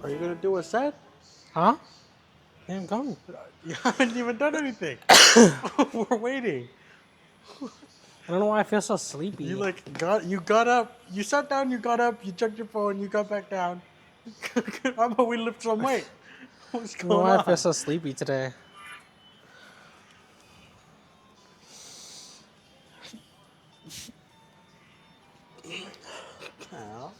Are you gonna do a set? Huh? Damn, go. You haven't even done anything. We're waiting. I don't know why I feel so You sleepy. you got up, you sat down, you got up, you checked your phone, you got back down. How about we lift some weight? What's I don't know going why I feel on? so sleepy today. Well,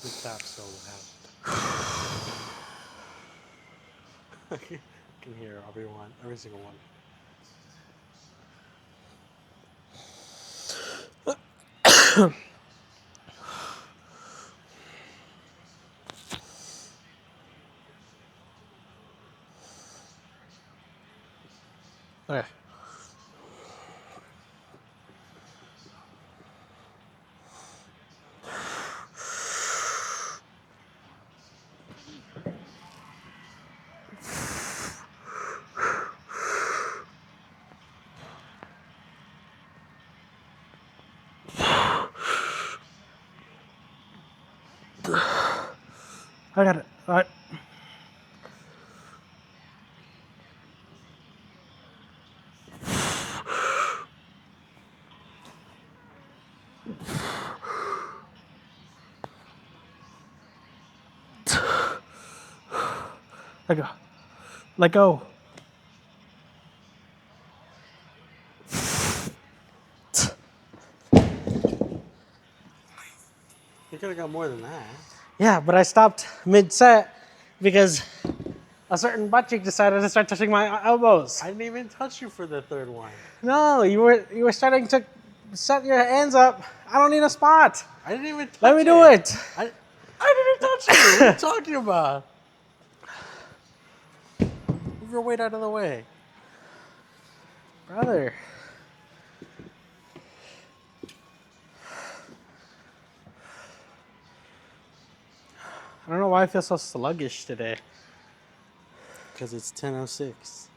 the tap's so loud. I can hear everyone, every single one. Okay. I got it. All right. Let go. Let go. You could have got more than that. Yeah, but I stopped mid-set because a certain butt cheek decided to start touching my elbows. I didn't even touch you for the third one. No, you were starting to set your hands up. I don't need a spot. I didn't even touch Let me do it. I didn't touch you. What are you talking about? Move your weight out of the way. Brother. I don't know why I feel so sluggish today. Because it's 10:06.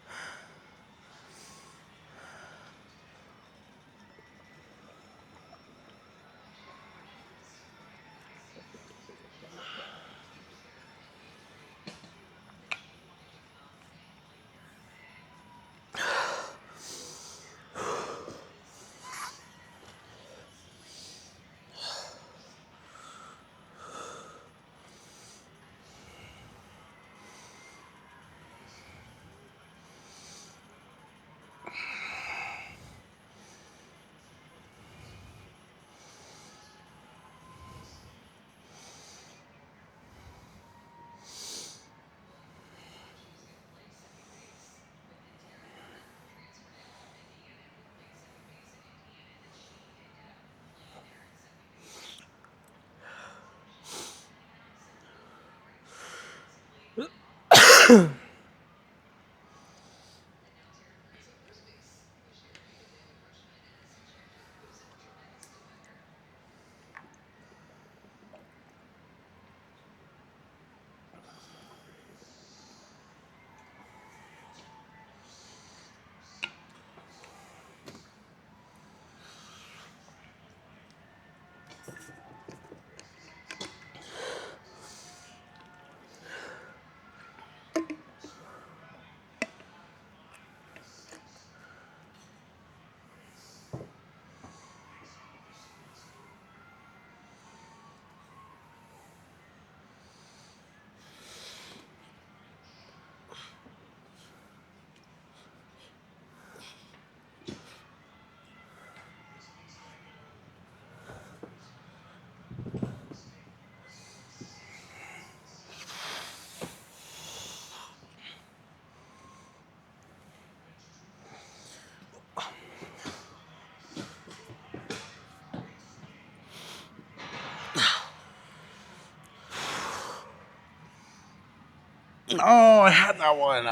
Oh, I had that one.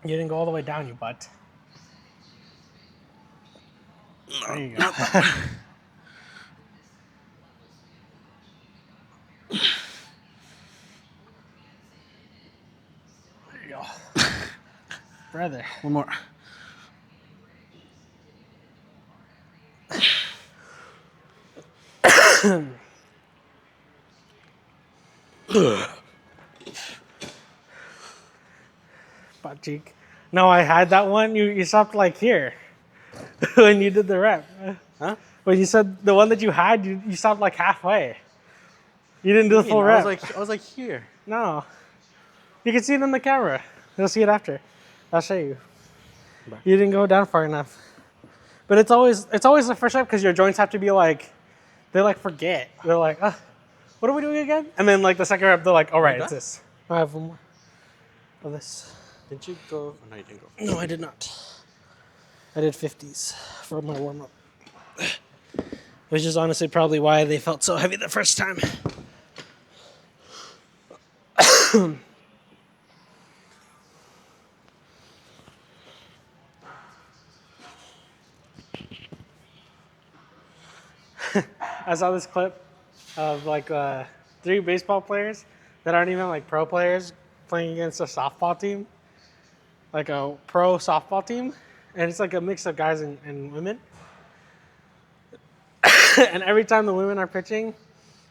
You didn't go all the way down, you butt. There you go. Not that one. There you go. Brother. One more. Butt cheek. No, I had that one. You stopped like here when you did the rep. Huh? When you said the one that you had, you stopped like halfway. You didn't do the full rep. I was like here. No. You can see it on the camera. You'll see it after. I'll show you. Bye. You didn't go down far enough. But it's always the first rep because your joints have to be like, they like forget. They're like, what are we doing again? And then like the second rep, they're like, all right, it's done? this. I have one more of this. Didn't you go? No, you didn't go. No, I did not. I did 50s for my warm up. Which is honestly probably why they felt so heavy the first time. I saw this clip of like 3 baseball players that aren't even like pro players playing against a softball team, like a pro softball team, and it's like a mix of guys and women. And every time the women are pitching,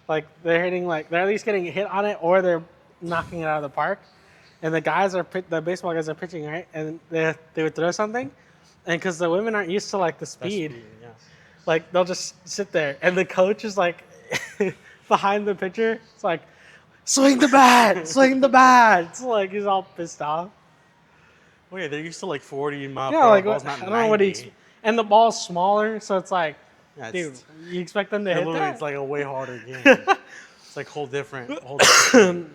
like they're at least getting hit on it or they're knocking it out of the park. And the baseball guys are pitching, right? And they would throw something, and because the women aren't used to like the speed, Yeah. like they'll just sit there, and the coach is like behind the pitcher. It's like, swing the bat, swing the bat. It's like he's all pissed off. Wait, they're used to like 40 mile Yeah, per hour like balls, I not don't know what 90. and the ball's smaller, so it's like, Yeah, dude, you expect them to hit literally, that? it's like a way harder game. It's like whole different. Game.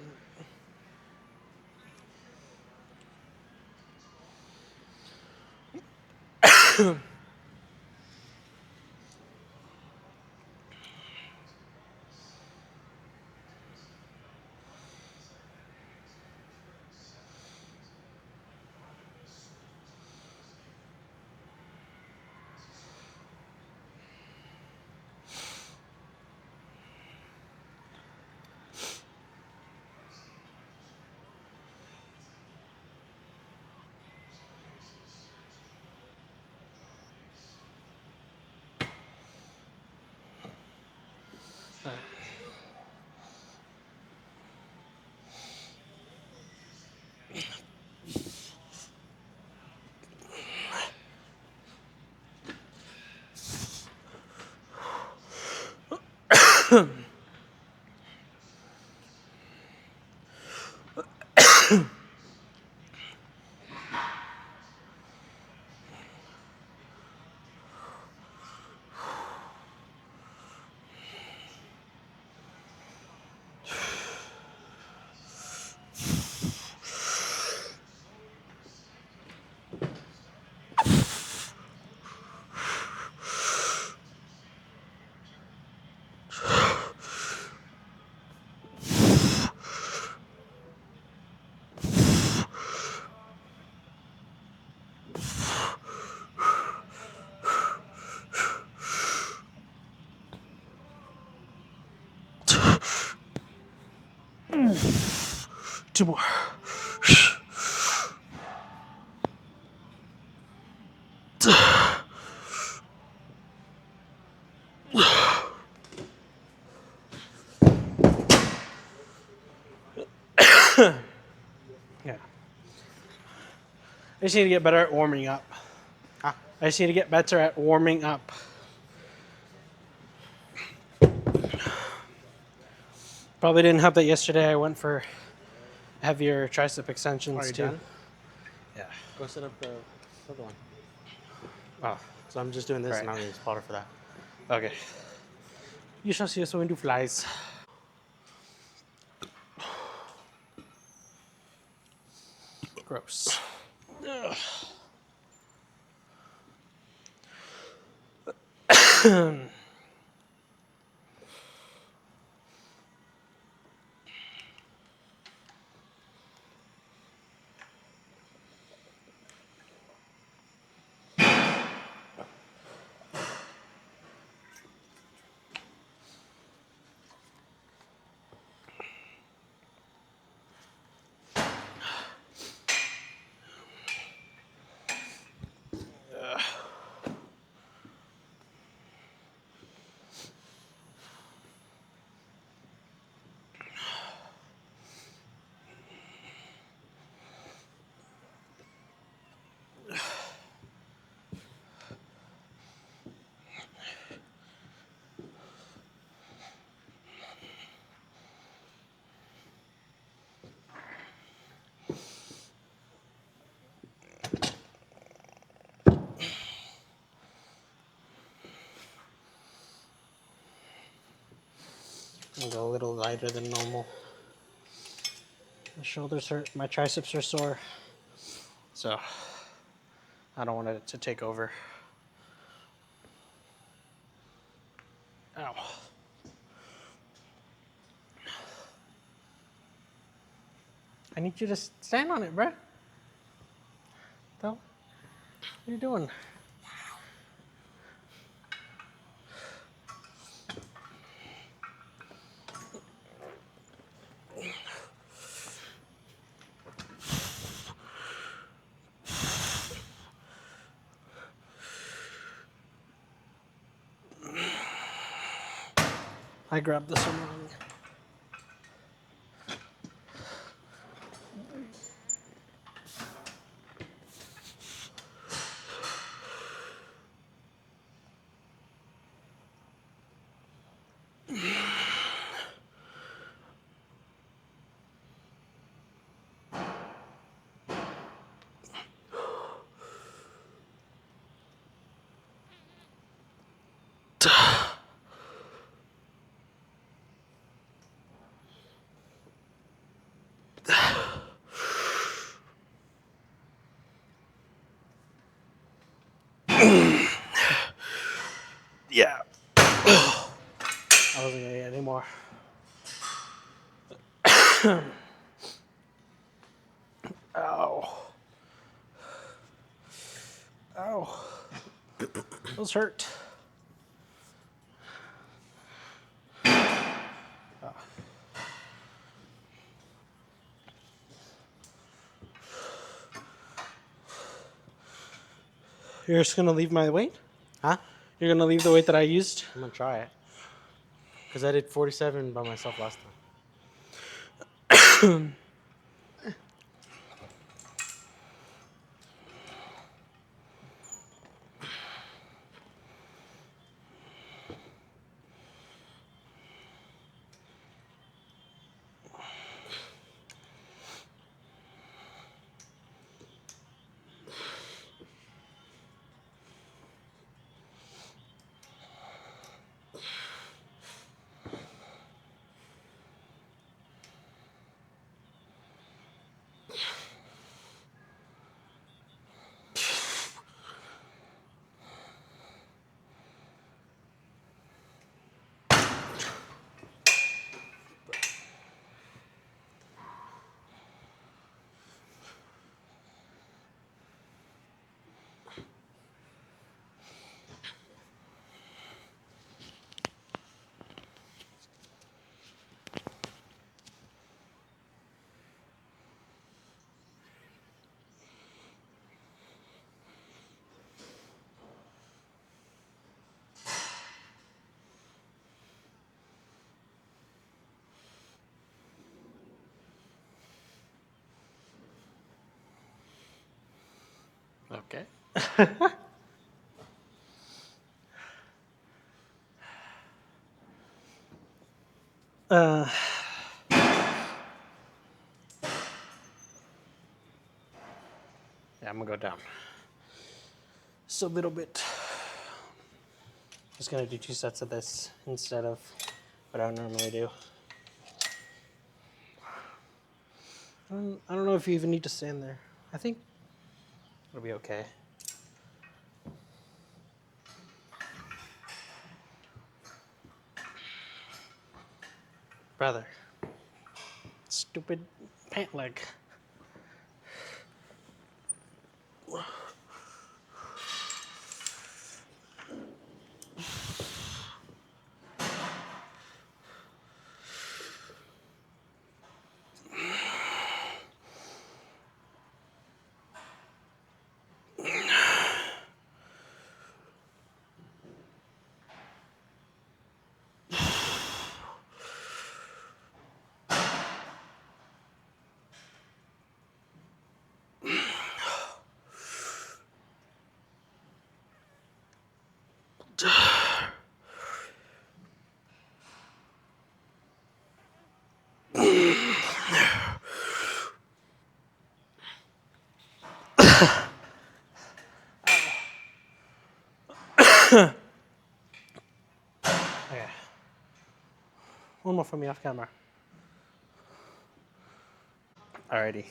Two more. Yeah. I just need to get better at warming up. Huh? I just need to get better at warming up. Probably didn't help that yesterday I went for heavier tricep extensions Are you too. done? Yeah. Go set up the other one. Oh, so I'm just doing this Right. and I'm going to spotter for that. Okay. You shall see us when we do flies. Gross. I'll go a little lighter than normal. My shoulders hurt, my triceps are sore. So I don't want it to take over. Ow. I need you to stand on it, bruh. What are you doing? I grabbed this one wrong. Yeah. I wasn't gonna get any more. Ow. Ow. Those hurt. You're just gonna leave my weight? Huh? You're gonna leave the weight that I used? I'm gonna try it. Because I did 47 by myself last time. Okay. uh, yeah, I'm gonna go down. Just a little bit. Just gonna do 2 sets of this instead of what I normally do. I don't know if you even need to stand there. I think it'll be okay. Brother. Stupid pant leg. Okay. One more from me off camera. Alrighty.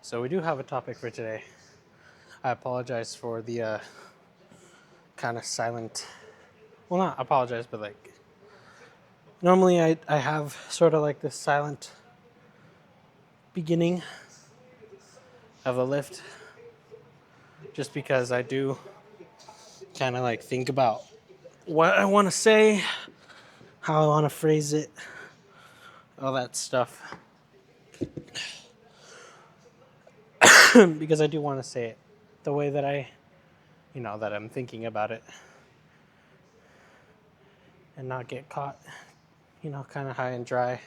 So we do have a topic for today. I apologize for the kind of silent. Well, not apologize, but like normally I have sort of like this silent beginning of a lift, just because I do kind of like think about what I want to say, how I want to phrase it, all that stuff. Because I do want to say it the way that that I'm thinking about it, and not get caught, kind of high and dry.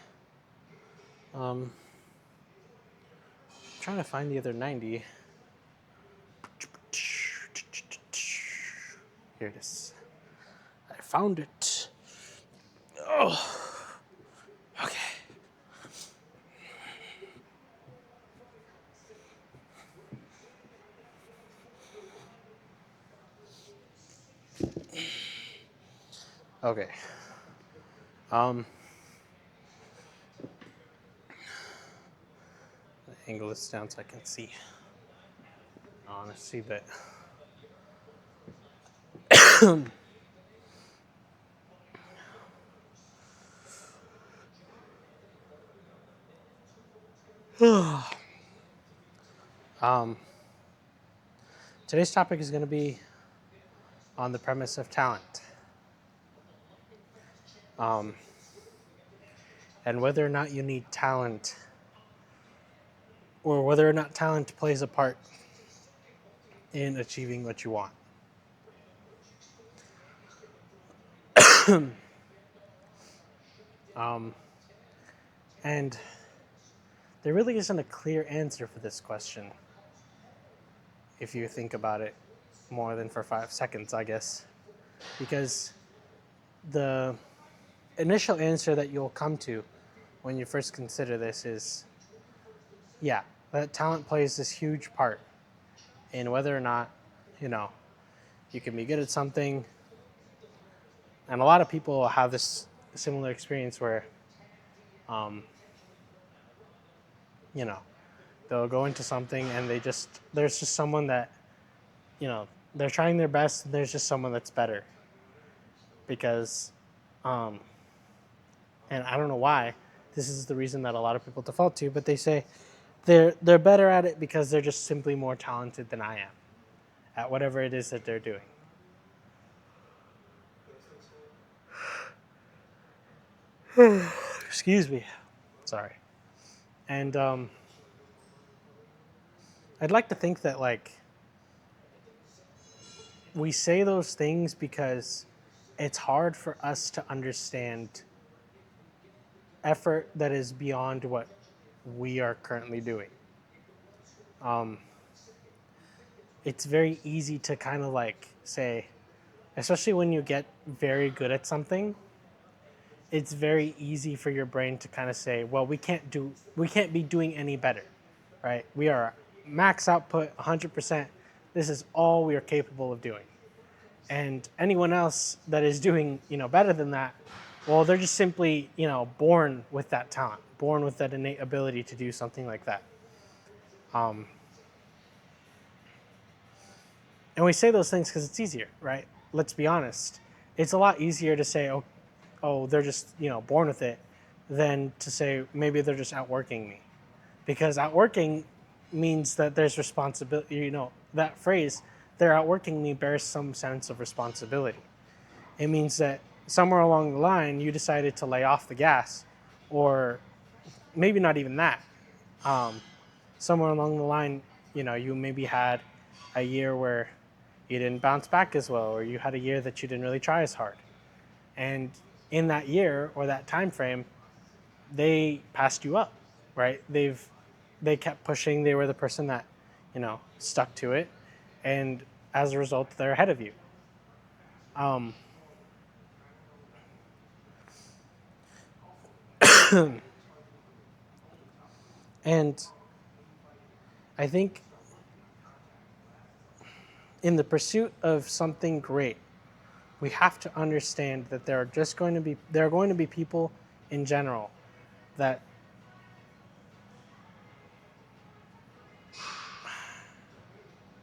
Trying to find the other 90. Here it is. I found it. Oh, okay. Okay. Angle this down so I can see. I want to see that. Today's topic is going to be on the premise of talent. And whether or not you need talent, or whether or not talent plays a part in achieving what you want. And there really isn't a clear answer for this question, if you think about it more than for 5 seconds, I guess. Because the initial answer that you'll come to when you first consider this is, yeah, that talent plays this huge part in whether or not, you can be good at something. And a lot of people have this similar experience where, they'll go into something and there's just someone that, they're trying their best, and there's just someone that's better. Because, and I don't know why, this is the reason that a lot of people default to, but they say they're better at it because they're just simply more talented than I am at whatever it is that they're doing. Excuse me. Sorry. And I'd like to think that, like, we say those things because it's hard for us to understand effort that is beyond what we are currently doing. It's very easy to kind of like say, especially when you get very good at something, it's very easy for your brain to kind of say, well, we can't be doing any better, right? We are max output, 100%. This is all we are capable of doing. And anyone else that is doing, better than that, well, they're just simply, born with that talent, born with that innate ability to do something like that. And we say those things because it's easier, right? Let's be honest. It's a lot easier to say, oh, they're just, born with it, than to say maybe they're just outworking me. Because outworking means that there's responsibility, that phrase, they're outworking me, bears some sense of responsibility. It means that somewhere along the line, you decided to lay off the gas, or maybe not even that. Somewhere along the line, you maybe had a year where you didn't bounce back as well, or you had a year that you didn't really try as hard. And in that year or that time frame, they passed you up, right? They kept pushing. They were the person that, stuck to it. And as a result, they're ahead of you. And I think in the pursuit of something great, we have to understand that there are going to be people in general that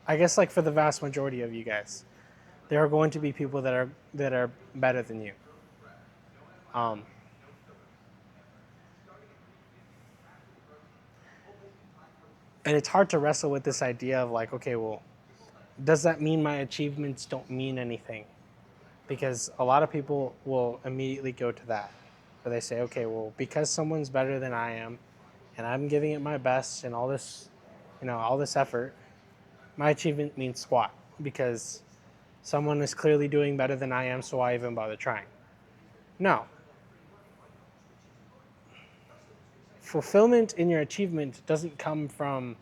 I guess like for the vast majority of you guys, there are going to be people that are better than you. Um, and it's hard to wrestle with this idea of like, okay, well, does that mean my achievements don't mean anything? Because a lot of people will immediately go to that, where they say, okay, well, because someone's better than I am, and I'm giving it my best and all this, all this effort, my achievement means squat because someone is clearly doing better than I am, so why even bother trying? No. Fulfillment in your achievement doesn't come from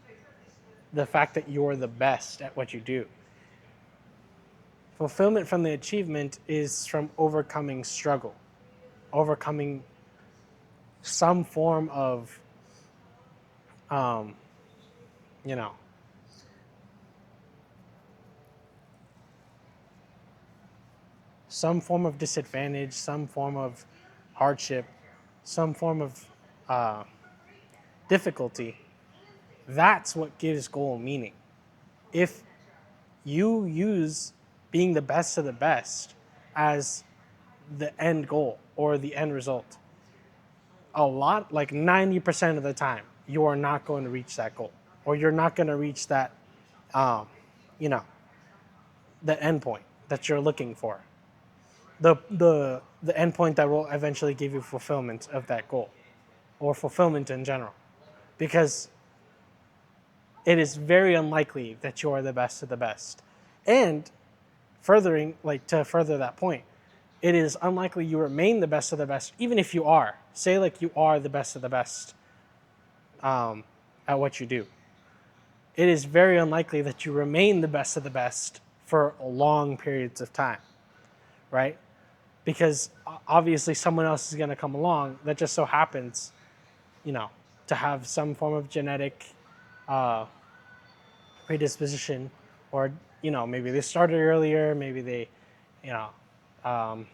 the fact that you're the best at what you do. Fulfillment from the achievement is from overcoming struggle, overcoming some form of, um, you know, some form of disadvantage, some form of hardship, some form of difficulty. That's what gives goal meaning. If you use being the best of the best as the end goal or the end result, like 90% of the time, you are not going to reach that goal, or you're not going to reach that, you know, the end point that you're looking for. The end point that will eventually give you fulfillment of that goal, or fulfillment in general, because it is very unlikely that you are the best of the best. And to further that point, it is unlikely you remain the best of the best, even if you are. Say like you are the best of the best at what you do. It is very unlikely that you remain the best of the best for long periods of time, right? Because obviously someone else is going to come along that just so happens, to have some form of genetic predisposition, or maybe they started earlier, maybe they, um,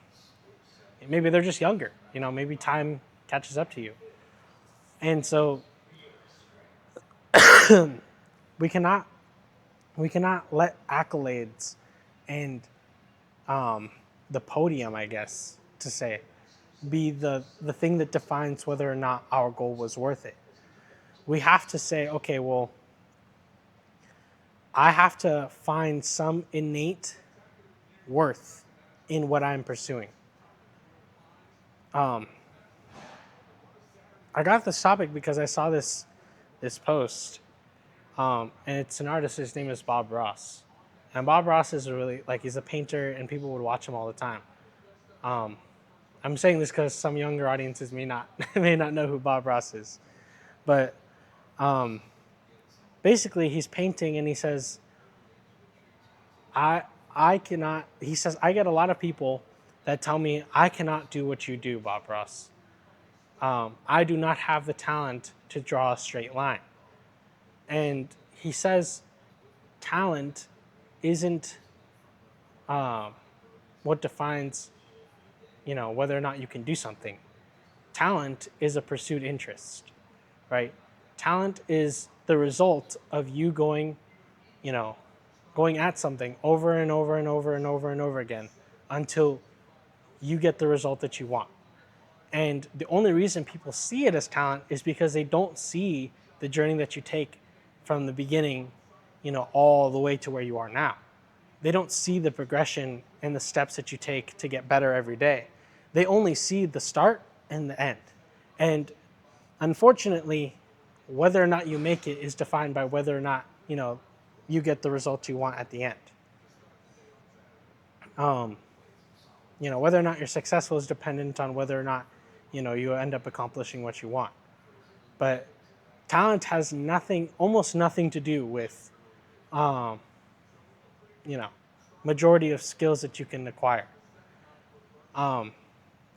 maybe they're just younger, maybe time catches up to you, and so we cannot let accolades and the podium, I guess to say, be the thing that defines whether or not our goal was worth it. We have to say, okay, well, I have to find some innate worth in what I'm pursuing. I got this topic because I saw this post, and it's an artist. His name is Bob Ross, and Bob Ross is he's a painter, and people would watch him all the time. I'm saying this because some younger audiences may not know who Bob Ross is, but basically he's painting, and he says, I cannot. He says, I get a lot of people that tell me I cannot do what you do, Bob Ross. I do not have the talent to draw a straight line. And he says talent isn't what defines, whether or not you can do something. Talent is a pursued interest, right? Talent is the result of you going at something over and over and over and over and over again until you get the result that you want. And the only reason people see it as talent is because they don't see the journey that you take from the beginning, all the way to where you are now. They don't see the progression and the steps that you take to get better every day. They only see the start and the end. And unfortunately, whether or not you make it is defined by whether or not, you get the result you want at the end. Whether or not you're successful is dependent on whether or not, you end up accomplishing what you want. But talent has almost nothing to do with, majority of skills that you can acquire.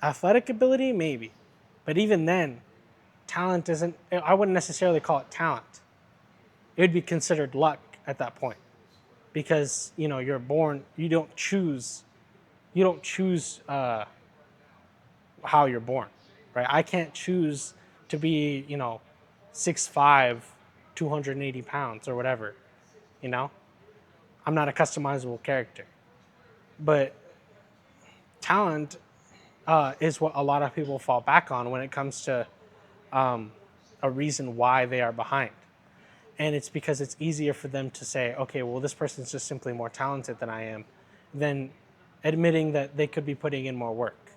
Athletic ability, maybe. But even then, talent isn't, I wouldn't necessarily call it talent. It would be considered luck at that point. Because, you're born, you don't choose you don't choose how you're born, right? I can't choose to be, 6'5", 280 pounds or whatever, you know? I'm not a customizable character. But talent is what a lot of people fall back on when it comes to a reason why they are behind. And it's because it's easier for them to say, okay, well, this person's just simply more talented than I am, than admitting that they could be putting in more work,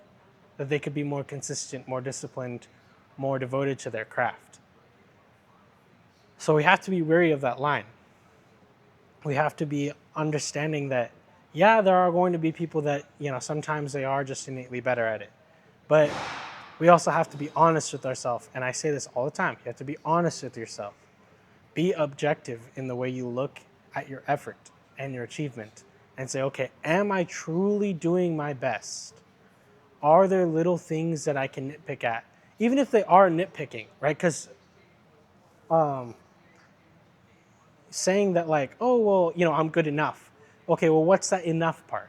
that they could be more consistent, more disciplined, more devoted to their craft. So we have to be wary of that line. We have to be understanding that, yeah, there are going to be people that, sometimes they are just innately better at it. But we also have to be honest with ourselves. And I say this all the time. You have to be honest with yourself. Be objective in the way you look at your effort and your achievement and say, okay, am I truly doing my best? Are there little things that I can nitpick at? Even if they are nitpicking, right? Because saying that like, oh, well, I'm good enough. Okay, well, what's that enough part?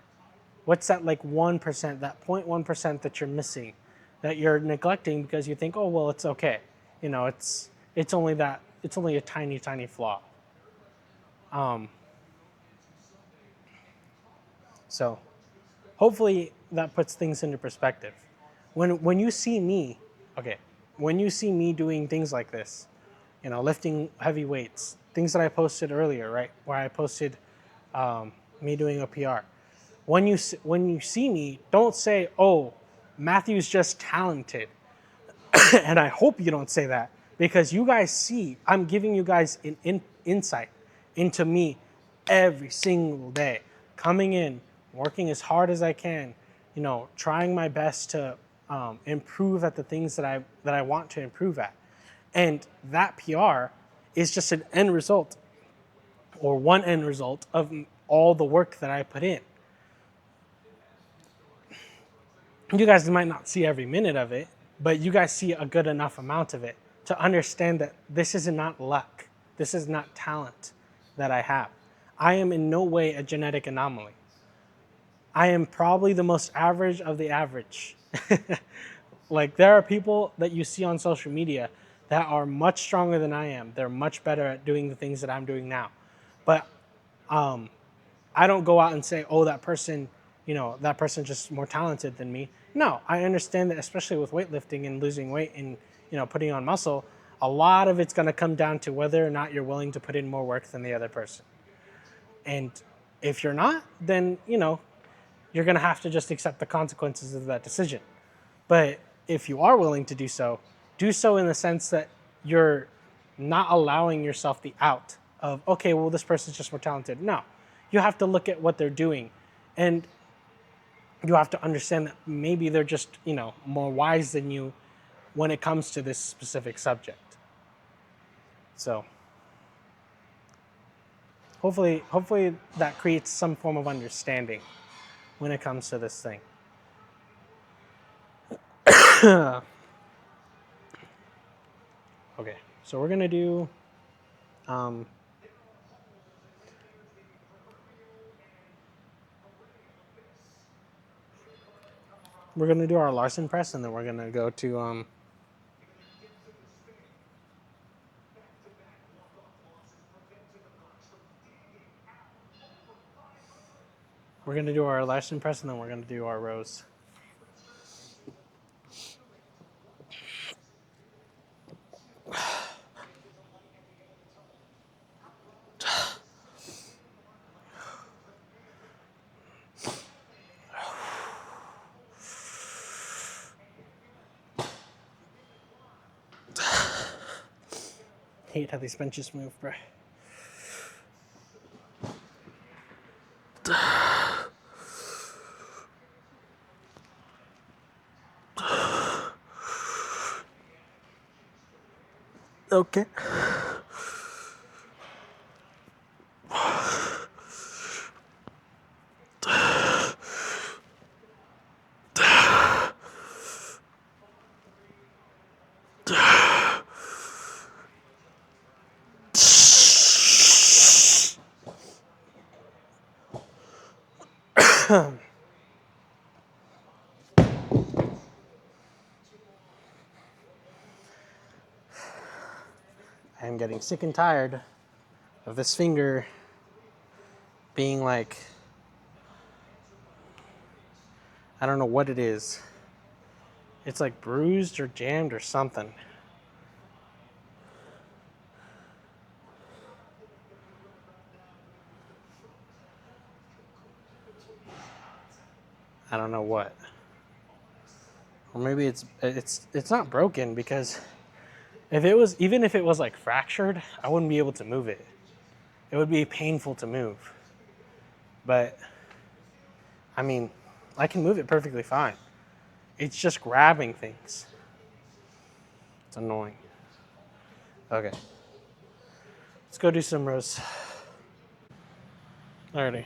What's that like 1%, that 0.1% that you're missing, that you're neglecting because you think, oh, well, it's okay. It's only that, it's only a tiny, tiny flaw. So hopefully that puts things into perspective. When you see me, okay, when you see me doing things like this, lifting heavy weights, things that I posted earlier, right, where I posted me doing a PR. When you see me, don't say, "Oh, Matthew's just talented," and I hope you don't say that because you guys see I'm giving you guys an insight into me every single day, coming in, working as hard as I can, trying my best to improve at the things that I want to improve at, and that PR is just an end result or one end result of all the work that I put in. You guys might not see every minute of it, but you guys see a good enough amount of it to understand that this is not luck. This is not talent that I have. I am in no way a genetic anomaly. I am probably the most average of the average. Like, there are people that you see on social media that are much stronger than I am. They're much better at doing the things that I'm doing now. But I don't go out and say, oh, that person's just more talented than me. No, I understand that, especially with weightlifting and losing weight and, putting on muscle, a lot of it's going to come down to whether or not you're willing to put in more work than the other person. And if you're not, then, you're going to have to just accept the consequences of that decision. But if you are willing to do so in the sense that you're not allowing yourself the out of, okay, well, this person's just more talented. No, you have to look at what they're doing. And you have to understand that maybe they're just, more wise than you when it comes to this specific subject. So hopefully that creates some form of understanding when it comes to this thing. Okay, so we're gonna do our Larson press, and then we're gonna go to we're gonna do our Larson press, and then we're gonna do our rows. Hate how these benches move, bro. Okay. getting sick and tired of this finger being like, I don't know what it is. It's like bruised or jammed or something. I don't know what. Or maybe it's not broken, because even if it was like fractured, I wouldn't be able to move it. It would be painful to move. But I mean, I can move it perfectly fine. It's just grabbing things. It's annoying. Okay. Let's go do some rows. Alrighty.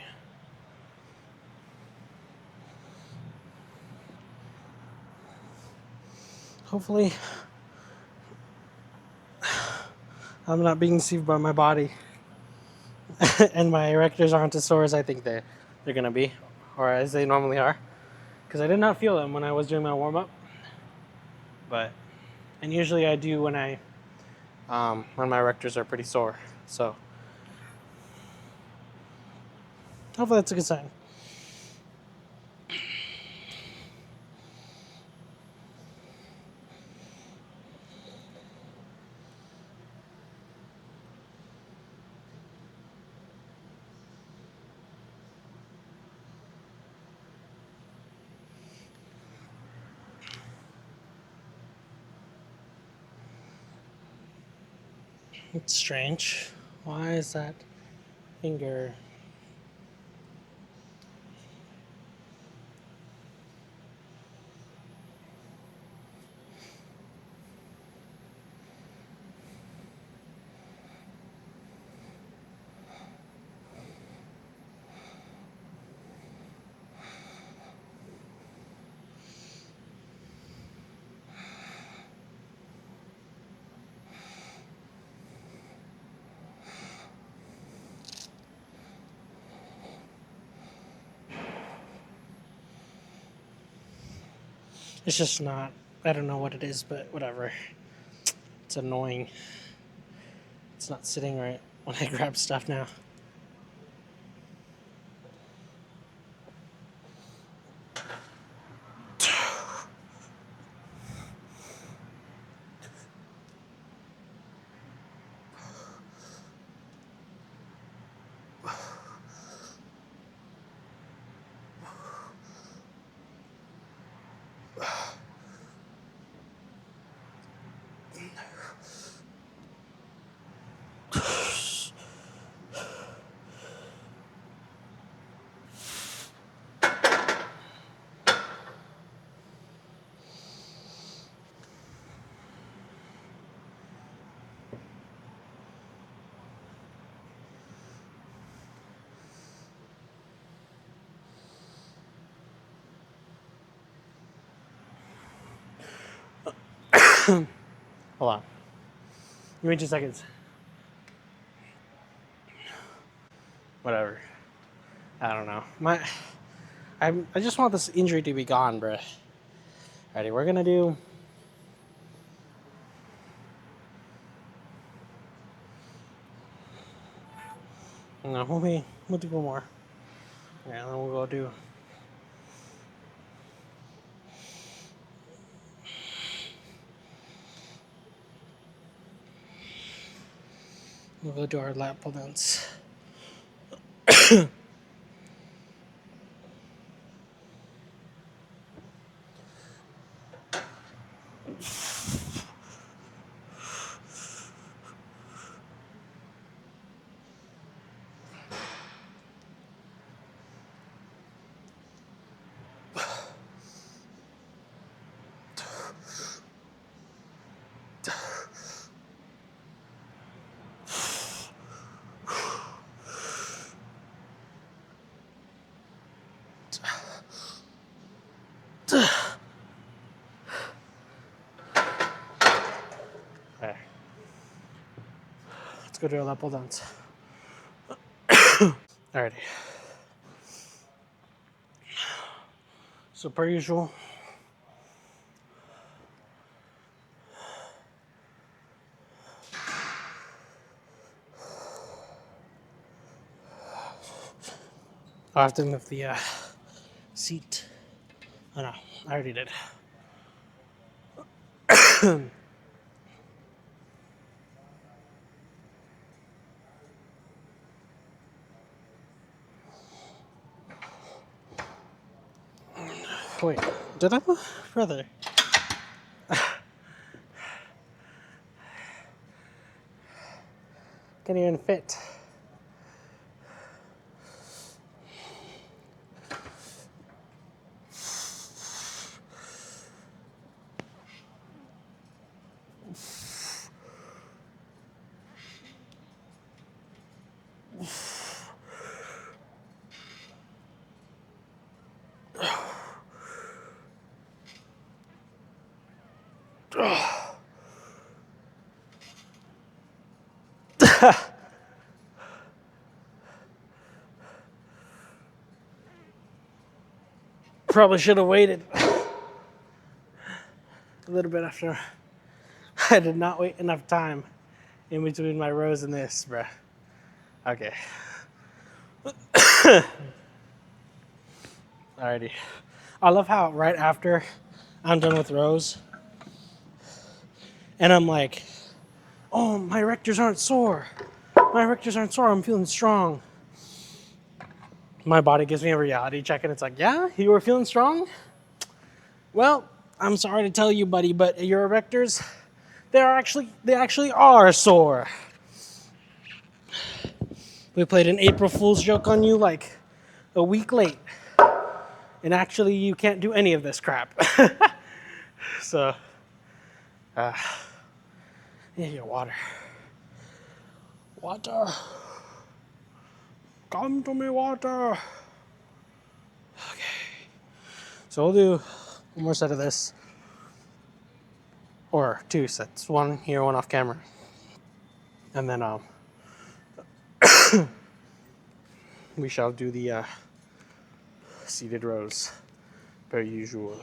Hopefully, I'm not being deceived by my body. And my erectors aren't as sore as I think they're going to be, or as they normally are. Because I did not feel them when I was doing my warm-up. And usually I do when my erectors are pretty sore. So hopefully that's a good sign. It's strange. Why is that finger? It's just not, I don't know what it is, but whatever. It's annoying. It's not sitting right when I grab stuff now. Hold on. Give me 2 seconds. Whatever. I don't know. I just want this injury to be gone, bruh. Alrighty, we're gonna do. No, we'll do one more. Yeah, then we'll go do. We'll go do our lat pull downs. Okay. Let's go do our lat pull downs. Alrighty. So per usual, I'll have to move the seat. Oh no, I already did. Wait, did I move? Brother. Can't even fit. Probably should have waited a little bit after. I did not wait enough time in between my rows and this, bruh. Okay. Alrighty. I love how right after I'm done with rows, and I'm like, oh, my rectors aren't sore. My rectors aren't sore. I'm feeling strong. My body gives me a reality check, and it's like, yeah, you were feeling strong? Well, I'm sorry to tell you, buddy, but your rectors, they actually are sore. We played an April Fool's joke on you like a week late, and actually you can't do any of this crap. So, yeah, water. Water. Come to me, water. Okay. So we'll do one more set of this. Or 2 sets. One here, one off camera. And then we shall do the seated rows per usual.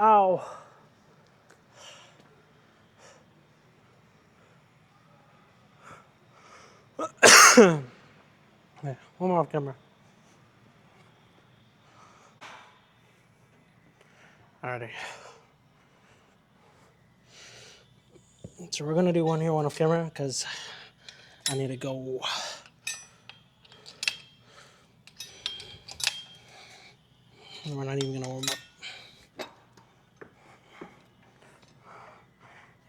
Ow. Yeah, one more off camera. Alrighty. So we're gonna do one here, one off camera, because I need to go. We're not even gonna warm up.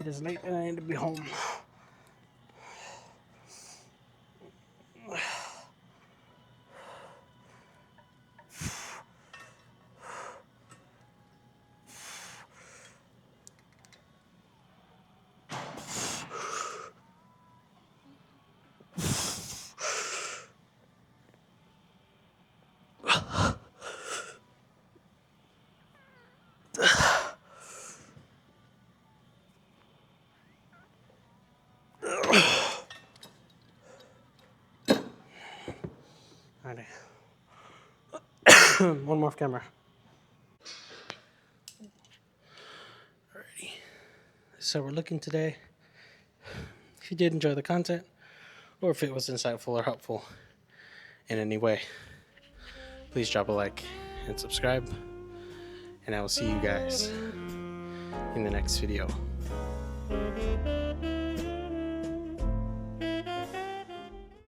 It is late and I need to be home. Alrighty. One more off camera. Alrighty. So we're looking today. If you did enjoy the content, or if it was insightful or helpful, in any way, please drop a like and subscribe. And I will see you guys in the next video.